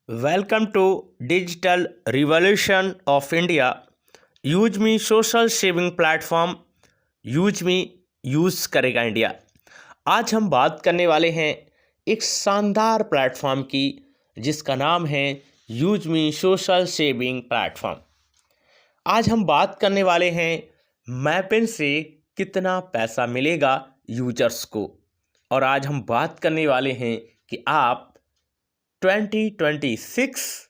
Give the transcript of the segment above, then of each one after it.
Welcome to Digital Revolution of India. Use me social saving platform use me use करेगा India. आज हम बात करने वाले हैं एक शानदार प्लेटफॉर्म की जिसका नाम है use me social saving platform. आज हम बात करने वाले हैं मैपिन से कितना पैसा मिलेगा यूजर्स को, और आज हम बात करने वाले हैं कि आप 2026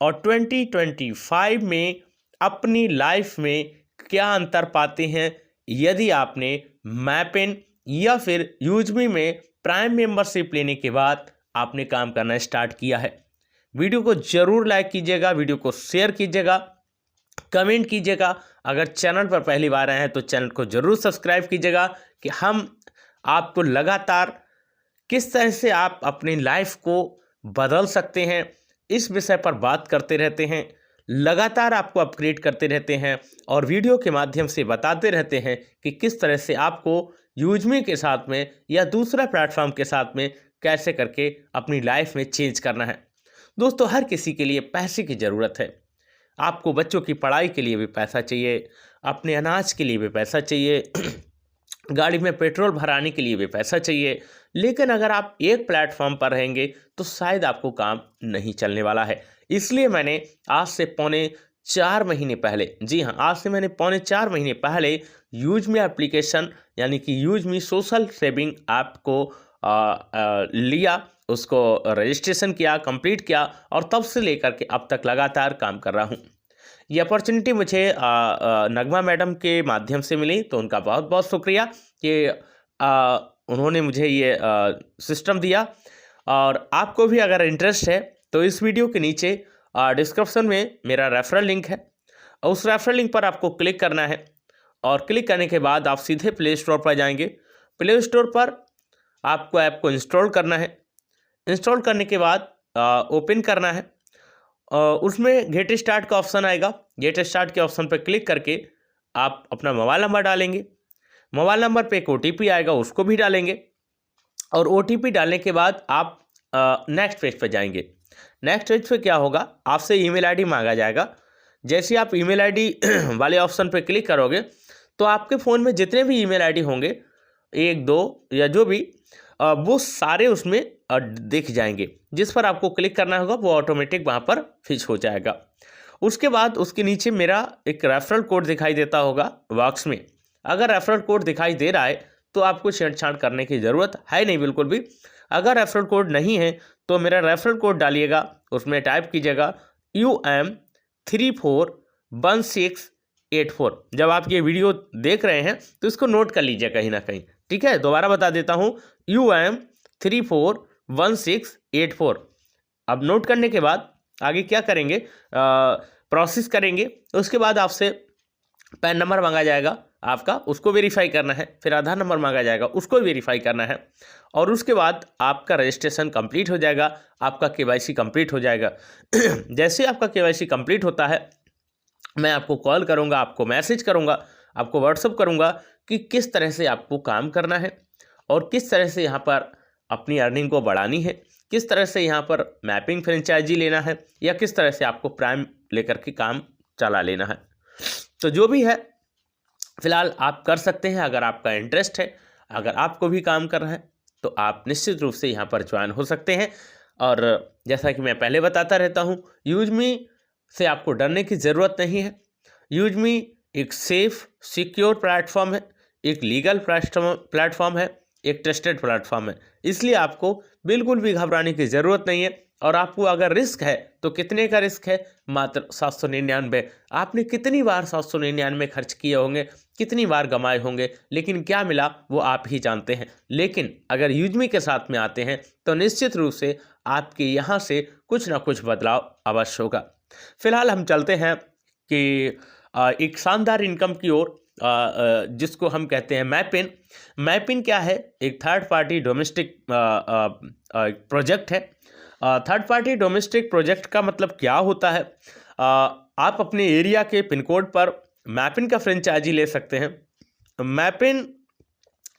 और 2025 में अपनी लाइफ में क्या अंतर पाते हैं यदि आपने मैपिन या फिर यूजमी में प्राइम मेंबरशिप लेने के बाद आपने काम करना स्टार्ट किया है। वीडियो को ज़रूर लाइक कीजिएगा, वीडियो को शेयर कीजिएगा, कमेंट कीजिएगा। अगर चैनल पर पहली बार आए हैं तो चैनल को ज़रूर सब्सक्राइब कीजिएगा कि हम आपको लगातार किस तरह से आप अपनी लाइफ को बदल सकते हैं इस विषय पर बात करते रहते हैं, लगातार आपको अपग्रेड करते रहते हैं और वीडियो के माध्यम से बताते रहते हैं कि किस तरह से आपको यूजमी के साथ में या दूसरा प्लेटफॉर्म के साथ में कैसे करके अपनी लाइफ में चेंज करना है। दोस्तों, हर किसी के लिए पैसे की ज़रूरत है। आपको बच्चों की पढ़ाई के लिए भी पैसा चाहिए, अपने अनाज के लिए भी पैसा चाहिए, गाड़ी में पेट्रोल भराने के लिए भी पैसा चाहिए। लेकिन अगर आप एक प्लेटफॉर्म पर रहेंगे तो शायद आपको काम नहीं चलने वाला है। इसलिए मैंने आज से पौने 4 महीने पहले, जी हाँ, आज से मैंने पौने 4 महीने पहले यूजमी एप्लीकेशन यानी कि यूजमी सोशल सेविंग ऐप को लिया, उसको रजिस्ट्रेशन किया, कंप्लीट किया और तब से लेकर के अब तक लगातार काम कर रहा हूँ। ये अपॉर्चुनिटी मुझे नगमा मैडम के माध्यम से मिली, तो उनका बहुत बहुत शुक्रिया कि उन्होंने मुझे ये सिस्टम दिया। और आपको भी अगर इंटरेस्ट है तो इस वीडियो के नीचे डिस्क्रिप्शन में मेरा रेफरल लिंक है, और उस रेफरल लिंक पर आपको क्लिक करना है और क्लिक करने के बाद आप सीधे प्ले स्टोर पर जाएंगे। प्ले स्टोर पर आपको ऐप को इंस्टॉल करना है। इंस्टॉल करने के बाद ओपन करना है। उसमें गेट स्टार्ट का ऑप्शन आएगा। गेट स्टार्ट के ऑप्शन पर क्लिक करके आप अपना मोबाइल नंबर डालेंगे। मोबाइल नंबर पे एक OTP आएगा, उसको भी डालेंगे और OTP डालने के बाद आप नेक्स्ट पेज पे जाएंगे। नेक्स्ट पेज पे क्या होगा, आपसे ईमेल आईडी मांगा जाएगा। जैसे आप ईमेल आईडी वाले ऑप्शन पे क्लिक करोगे तो आपके फ़ोन में जितने भी ईमेल आईडी होंगे, 1 2 या जो भी, वो सारे उसमें दिख जाएंगे। जिस पर आपको क्लिक करना होगा वो ऑटोमेटिक वहाँ पर फिक्स हो जाएगा। उसके बाद उसके नीचे मेरा एक रेफरल कोड दिखाई देता होगा बॉक्स में। अगर रेफरल कोड दिखाई दे रहा है तो आपको छेड़छाड़ करने की ज़रूरत है नहीं, बिल्कुल भी। अगर रेफरल कोड नहीं है तो मेरा रेफरल कोड डालिएगा, उसमें टाइप कीजिएगा UM341684। जब आप ये वीडियो देख रहे हैं तो इसको नोट कर लीजिए कहीं ना कहीं, ठीक है। दोबारा बता देता हूँ, UM341684। अब नोट करने के बाद आगे क्या करेंगे, प्रोसेस करेंगे। उसके बाद आपसे पैन नंबर मांगा जाएगा आपका, उसको वेरीफाई करना है। फिर आधार नंबर मांगा जाएगा, उसको वेरीफाई करना है। और उसके बाद आपका रजिस्ट्रेशन कंप्लीट हो जाएगा, आपका KYC कंप्लीट हो जाएगा। जैसे आपका KYC कंप्लीट होता है, मैं आपको कॉल करूंगा, आपको मैसेज करूंगा, आपको व्हाट्सअप करूंगा कि किस तरह से आपको काम करना है और किस तरह से यहाँ पर अपनी अर्निंग को बढ़ानी है, किस तरह से यहाँ पर मैपिंग फ्रेंचाइजी लेना है या किस तरह से आपको प्राइम लेकर के काम चला लेना है। तो जो भी है फिलहाल आप कर सकते हैं। अगर आपका इंटरेस्ट है, अगर आपको भी काम करना है तो आप निश्चित रूप से यहाँ पर ज्वाइन हो सकते हैं। और जैसा कि मैं पहले बताता रहता हूँ, यूजमी से आपको डरने की ज़रूरत नहीं है। यूजमी एक सेफ सिक्योर प्लेटफॉर्म है, एक लीगल प्लेटफॉर्म है, एक ट्रस्टेड प्लेटफॉर्म है। इसलिए आपको बिल्कुल भी घबराने की ज़रूरत नहीं है। और आपको अगर रिस्क है तो कितने का रिस्क है, मात्र 799। आपने कितनी बार 799 खर्च किए होंगे, कितनी बार कमाए होंगे, लेकिन क्या मिला वो आप ही जानते हैं। लेकिन अगर यूजमी के साथ में आते हैं तो निश्चित रूप से आपके यहाँ से कुछ ना कुछ बदलाव अवश्य होगा। फिलहाल हम चलते हैं कि एक शानदार इनकम की ओर, जिसको हम कहते हैं मैपिन। मैपिन क्या है, एक थर्ड पार्टी डोमेस्टिक प्रोजेक्ट है। थर्ड पार्टी डोमेस्टिक प्रोजेक्ट का मतलब क्या होता है, आप अपने एरिया के पिन कोड पर मैपिन का फ्रेंचाइजी ले सकते हैं। मैपिन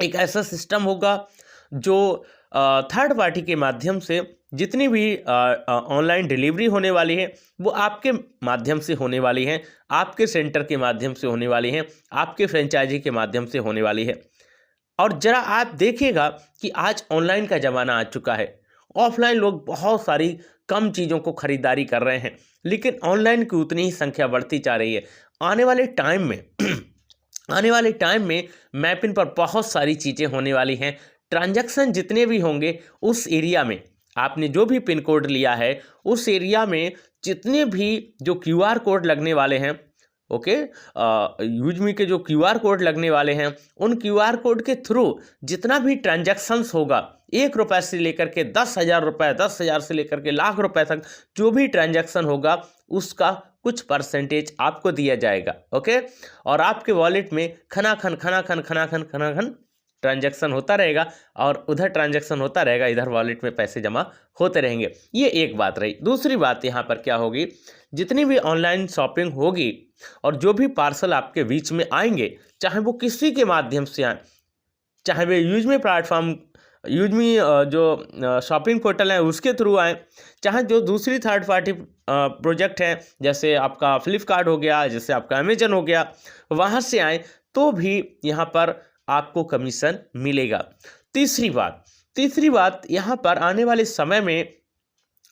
एक ऐसा सिस्टम होगा जो थर्ड पार्टी के माध्यम से जितनी भी ऑनलाइन डिलीवरी होने वाली है वो आपके माध्यम से होने वाली हैं, आपके सेंटर के माध्यम से होने वाली हैं, आपके फ्रेंचाइजी के माध्यम से होने वाली है। और ज़रा आप देखिएगा कि आज ऑनलाइन का ज़माना आ चुका है। ऑफलाइन लोग बहुत सारी कम चीज़ों को खरीदारी कर रहे हैं, लेकिन ऑनलाइन की उतनी ही संख्या बढ़ती जा रही है। आने वाले टाइम में आने वाले टाइम में मैपिन पर बहुत सारी चीज़ें होने वाली हैं। ट्रांजैक्शन जितने भी होंगे उस एरिया में, आपने जो भी पिन कोड लिया है उस एरिया में जितने भी जो क्यूआर कोड लगने वाले हैं, ओके, यूजमी के जो क्यूआर कोड लगने वाले हैं, उन क्यूआर कोड के थ्रू जितना भी ट्रांजैक्शंस होगा, 1 रुपये से लेकर के 10,000 रुपये, 10,000 से लेकर के लाख रुपए तक जो भी ट्रांजैक्शन होगा उसका कुछ परसेंटेज आपको दिया जाएगा। ओके, और आपके वॉलेट में खनाखन ट्रांजैक्शन होता रहेगा और उधर ट्रांजैक्शन होता रहेगा, इधर वॉलेट में पैसे जमा होते रहेंगे। ये एक बात रही। दूसरी बात यहाँ पर क्या होगी, जितनी भी ऑनलाइन शॉपिंग होगी और जो भी पार्सल आपके बीच में आएंगे, चाहे वो किसी के माध्यम से आए, चाहे वे यूजमी प्लेटफॉर्म, यूजमी जो शॉपिंग पोर्टल है उसके थ्रू आए, चाहे जो दूसरी थर्ड पार्टी प्रोजेक्ट है जैसे आपका फ्लिपकार्ट हो गया, जैसे आपका अमेजन हो गया, वहाँ से आए तो भी यहाँ पर आपको कमीशन मिलेगा। तीसरी बात यहाँ पर आने वाले समय में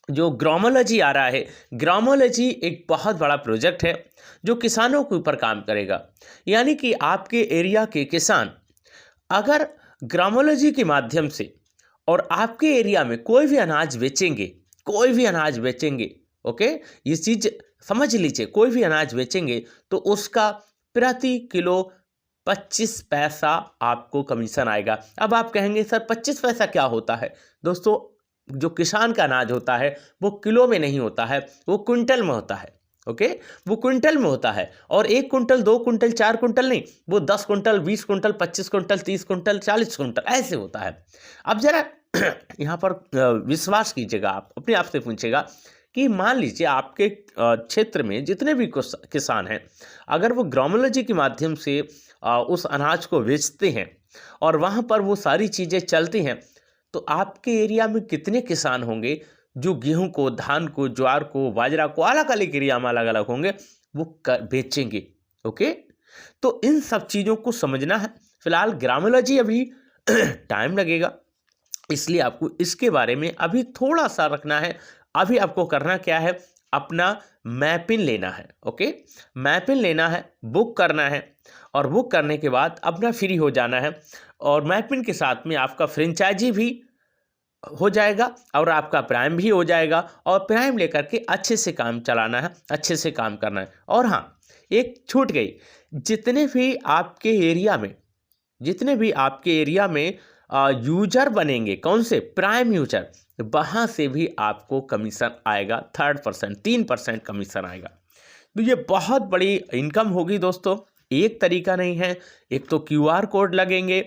जो ग्रामोलॉजी आ रहा है, ग्रामोलॉजी एक बहुत बड़ा प्रोजेक्ट है जो किसानों के ऊपर काम करेगा। यानी कि आपके एरिया के किसान अगर ग्रामोलॉजी के माध्यम से और आपके एरिया में कोई भी अनाज बेचेंगे, ओके, ये चीज़ समझ लीजिए, कोई भी अनाज बेचेंगे तो उसका प्रति किलो 25 पैसा आपको कमीशन आएगा। अब आप कहेंगे सर 25 पैसा क्या होता है? दोस्तों, जो किसान का अनाज होता है वो किलो में नहीं होता है, वो क्विंटल में होता है। ओके, वो क्विंटल में होता है, और 1 कुंटल, 2 कुंटल, 4 कुंटल नहीं, वो 10 quintal, 20 quintal, 25 quintal, 30 quintal, 40 quintal ऐसे होता है। अब जरा यहाँ पर विश्वास कीजिएगा, आप अपने आप से पूछिएगा कि मान लीजिए आपके क्षेत्र में जितने भी किसान हैं, अगर वो ग्रामोलॉजी के माध्यम से उस अनाज को बेचते हैं और वहाँ पर वो सारी चीज़ें चलती हैं, तो आपके एरिया में कितने किसान होंगे जो गेहूं को, धान को, ज्वार को, बाजरा को अलग अलग एरिया में अलग अलग होंगे, वो बेचेंगे। ओके, तो इन सब चीज़ों को समझना है। फिलहाल ग्रामोलॉजी अभी टाइम लगेगा, इसलिए आपको इसके बारे में अभी थोड़ा सा रखना है। अभी आपको करना क्या है, अपना मैपिन लेना है। ओके, मैपिन लेना है, बुक करना है, और बुक करने के बाद अपना फ्री हो जाना है। और मैपिन के साथ में आपका फ्रेंचाइजी भी हो जाएगा और आपका प्राइम भी हो जाएगा, और प्राइम लेकर के अच्छे से काम चलाना है, अच्छे से काम करना है। और हाँ, एक छूट गई, जितने भी आपके एरिया में यूजर बनेंगे, कौन से, प्राइम यूजर, वहाँ से भी आपको कमीशन आएगा, 3% कमीशन आएगा। तो ये बहुत बड़ी इनकम होगी दोस्तों। एक तरीका नहीं है, एक तो क्यूआर कोड लगेंगे,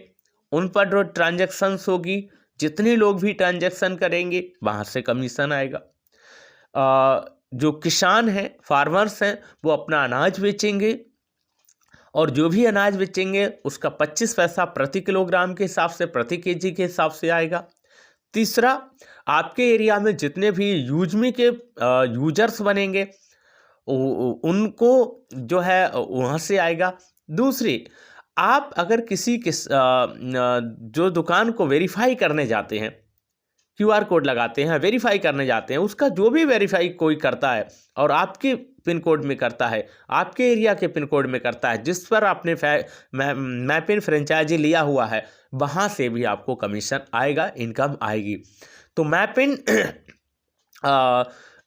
उन पर जो ट्रांजैक्शंस होगी, जितने लोग भी ट्रांजैक्शन करेंगे वहाँ से कमीशन आएगा। जो किसान हैं, फार्मर्स हैं, वो अपना अनाज बेचेंगे, और जो भी अनाज बेचेंगे उसका 25 पैसा प्रति किलोग्राम के हिसाब से, प्रति केजी के हिसाब से आएगा। तीसरा, आपके एरिया में जितने भी यूजमी के यूजर्स बनेंगे उनको जो है वहाँ से आएगा। दूसरी, आप अगर किसी जो दुकान को वेरीफाई करने जाते हैं, क्यूआर कोड लगाते हैं, वेरीफाई करने जाते हैं, उसका जो भी वेरीफाई कोई करता है और आपके पिन कोड में करता है, आपके एरिया के पिन कोड में करता है, जिस पर आपने मैपिन फ्रेंचाइजी लिया हुआ है, वहाँ से भी आपको कमीशन आएगा, इनकम आएगी। तो मैपिन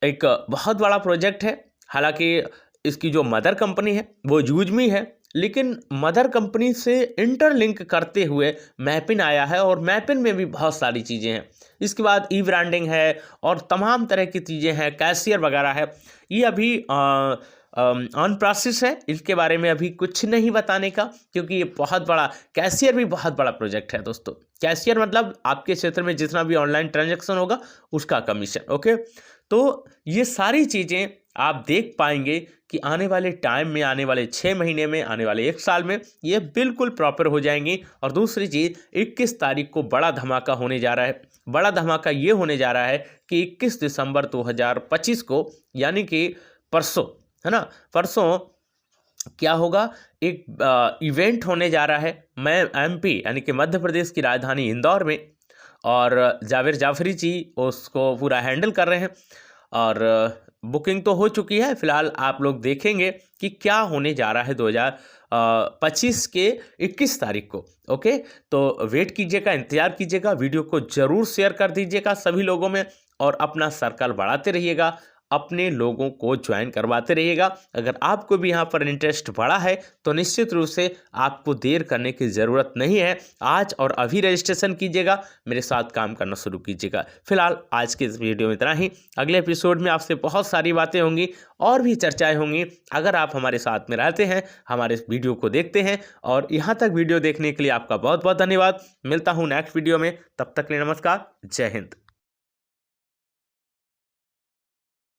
एक बहुत बड़ा प्रोजेक्ट है। हालांकि इसकी जो मदर कंपनी है वो यूजमी है, लेकिन मदर कंपनी से इंटरलिंक करते हुए मैपिन आया है, और मैपिन में भी बहुत सारी चीज़ें हैं। इसके बाद ई ब्रांडिंग है और तमाम तरह की चीज़ें हैं, कैशियर वगैरह है। ये अभी ऑन प्रोसेस है, इसके बारे में अभी कुछ नहीं बताने का, क्योंकि ये बहुत बड़ा, कैशियर भी बहुत बड़ा प्रोजेक्ट है दोस्तों। कैशियर मतलब आपके क्षेत्र में जितना भी ऑनलाइन ट्रांजैक्शन होगा उसका कमीशन। ओके, तो ये सारी चीज़ें आप देख पाएंगे कि आने वाले टाइम में, आने वाले 6 महीने में, आने वाले 1 साल में ये बिल्कुल प्रॉपर हो जाएंगी। और दूसरी चीज़, 21 तारीख को बड़ा धमाका होने जा रहा है। बड़ा धमाका ये होने जा रहा है कि 21 दिसंबर 2025 को, यानी कि परसों, है ना, परसों क्या होगा, एक इवेंट होने जा रहा है। मैं एमपी यानी कि मध्य प्रदेश की राजधानी इंदौर में, और जावेद जाफरी जी उसको पूरा हैंडल कर रहे हैं, और बुकिंग तो हो चुकी है। फिलहाल आप लोग देखेंगे कि क्या होने जा रहा है 2025 के 21 तारीख को। ओके, तो वेट कीजिएगा, इंतजार कीजिएगा, वीडियो को जरूर शेयर कर दीजिएगा सभी लोगों में, और अपना सर्कल बढ़ाते रहिएगा, अपने लोगों को ज्वाइन करवाते रहिएगा। अगर आपको भी यहाँ पर इंटरेस्ट बढ़ा है तो निश्चित रूप से आपको देर करने की ज़रूरत नहीं है, आज और अभी रजिस्ट्रेशन कीजिएगा, मेरे साथ काम करना शुरू कीजिएगा। फिलहाल आज के इस वीडियो में इतना ही। अगले एपिसोड में आपसे बहुत सारी बातें होंगी और भी चर्चाएं होंगी। अगर आप हमारे साथ में रहते हैं, हमारे इस वीडियो को देखते हैं, और यहाँ तक वीडियो देखने के लिए आपका बहुत बहुत धन्यवाद। मिलता हूँ नेक्स्ट वीडियो में, तब तक के लिए नमस्कार, जय हिंद।